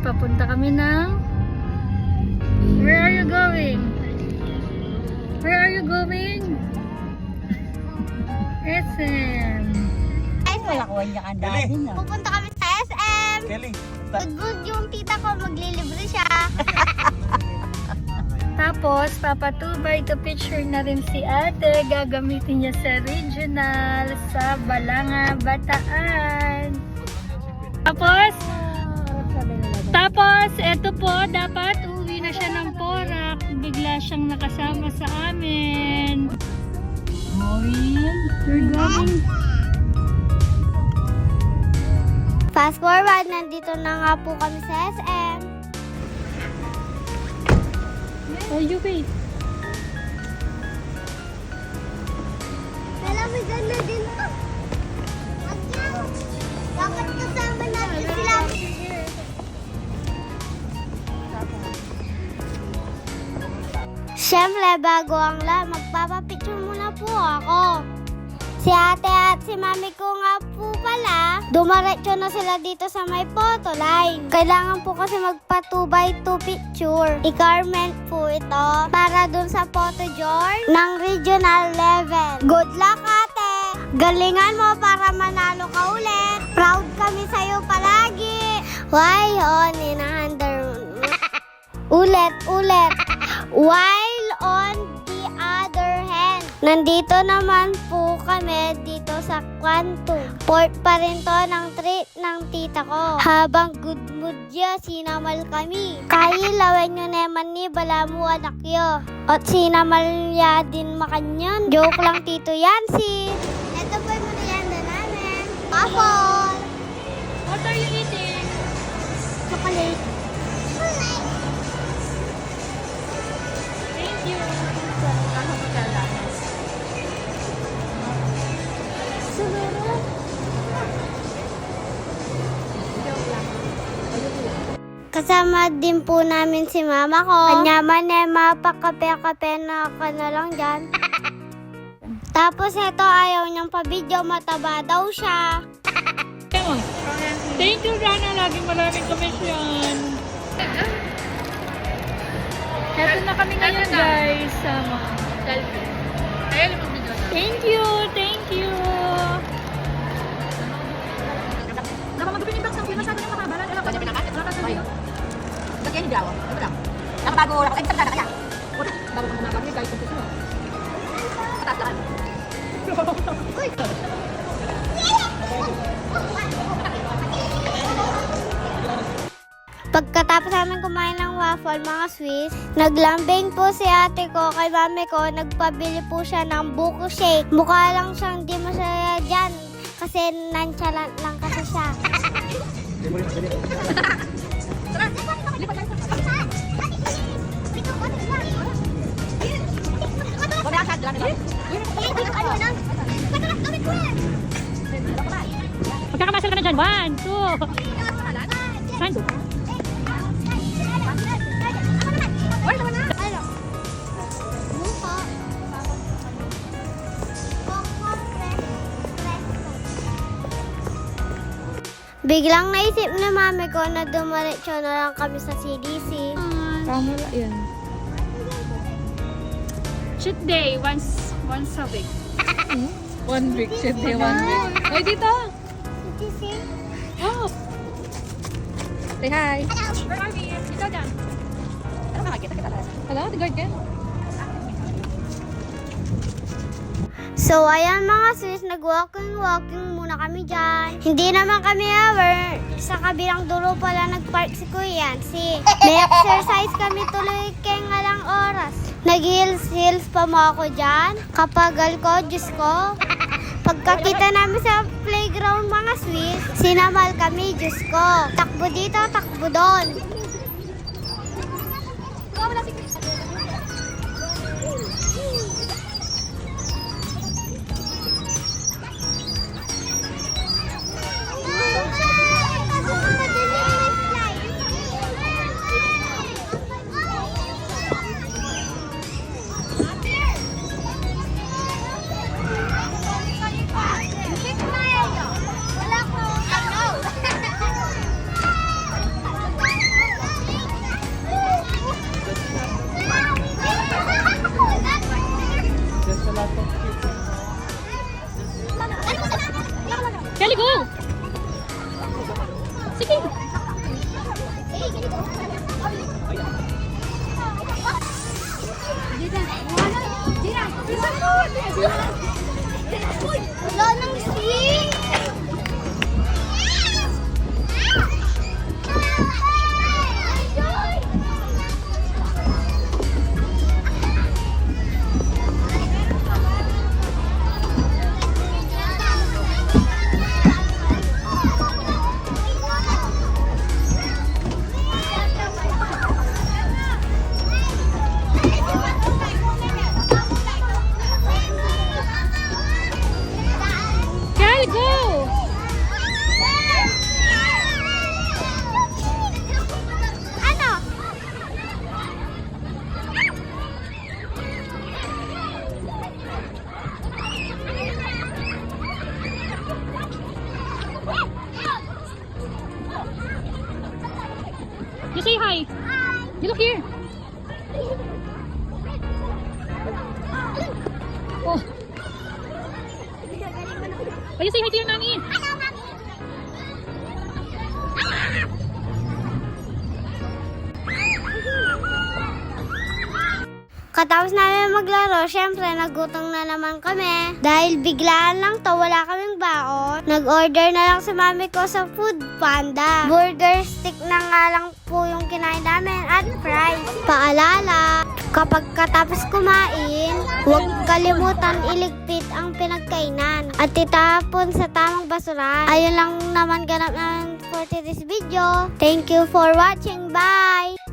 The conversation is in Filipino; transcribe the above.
papunta kami ng... Where are you going? Where are you going? SM. Wala ko niya ang dati na. Pupunta kami sa SM. Kelly, Good yung tita ko, maglilibre siya. Tapos, papatubay to picture na rin si ate. Gagamitin niya sa regional sa Balanga, Bataan. Tapos, eto po, dapat uwi na siya ng Porac. Bigla siyang nakasama sa amin. Maureen, you're going. Fast forward, nandito na nga po kami sa SM. Oh, you wait. Alam mo, ganda din to. Dapat kasama natin sila. Siyempre, bago ang lahat, magpapapicture muna po ako. Si ate at si mami ko nga po pala, dumaretso na sila dito sa may photo line. Kailangan po kasi magpatubay to picture. I-garment po ito para dun sa photo journal ng regional level. Good luck ate! Galingan mo para manalo ka ulit. Proud kami sa'yo palagi. Why, inahandar ulit. While on the other hand, nandito naman po kami dito sa Kwanto. Port pa rin to ng treat ng tita ko. Habang good mood ya, sinamal kami. Kailawan nyo naman ni balamu anak yo. At sinamal ya din makanyan. Joke lang tito Yancy. Ito po yung merienda namin. Apple. What are you eating? Chocolate. Thank you. Kasama din po namin si mama ko. Kanya man mapakape-kape na ka na lang dyan. Tapos ito ayaw niyang pa-video, mataba daw siya. Thank you, Rana. Laging maraming komisyon. Heto na kami ngayon, guys. Thank you. Thank you. Lagyan hindi ako. Ito lang. Nakabago ako. Ay, sana kaya. Bago kang gumagawa. Guys, ito siya. Pataas lang. Pagkatapos namin kumain ng waffle, mga Swiss, naglambing po si ate ko kay mami ko, nagpabili po siya ng buko shake. Mukha lang siyang di masaya dyan kasi nonchalant lang kasi siya. Magkakamasal ka na dyan. 1, 2. Saan? Biglang naisip ni mami ko na dumaretso na lang kami sa CDC. Tama lang yan. Cheat day. Once a week. 1 week. Cheat day, 1 week. Ay, dito. CDC? Oh. Say hi. Where are we? Dito dyan. Ano makakita kita talaga? Hello, the guard ka? So, ayan mga sis, nag-walking muna kami dyan. Hindi naman kami aware. Sa kabilang dulo pala nag-park si Kuya Yancy. May exercise kami tuloy kaya nga lang oras. Nag-heels pa mo ako dyan. Kapagal ko, Diyos ko. Pagkakita namin sa playground mga Swiss, sinamal kami, Diyos ko. Takbo dito, takbo doon. Wala nang swing! Kel, go! Ano? You say hi. You look here. Oh. Oh, you say hi to your mommy. Katapos namin maglaro, syempre nagutom na naman kami. Dahil biglaan lang to, wala kaming baon. Nag-order na lang si mami ko sa Food Panda. Burger stick na nga lang po yung kinain namin at fries. Paalala, kapag katapos kumain, huwag kalimutan iligpit ang pinagkainan at itapon sa tamang basura. Ayun lang naman ganap namin for today's video. Thank you for watching. Bye!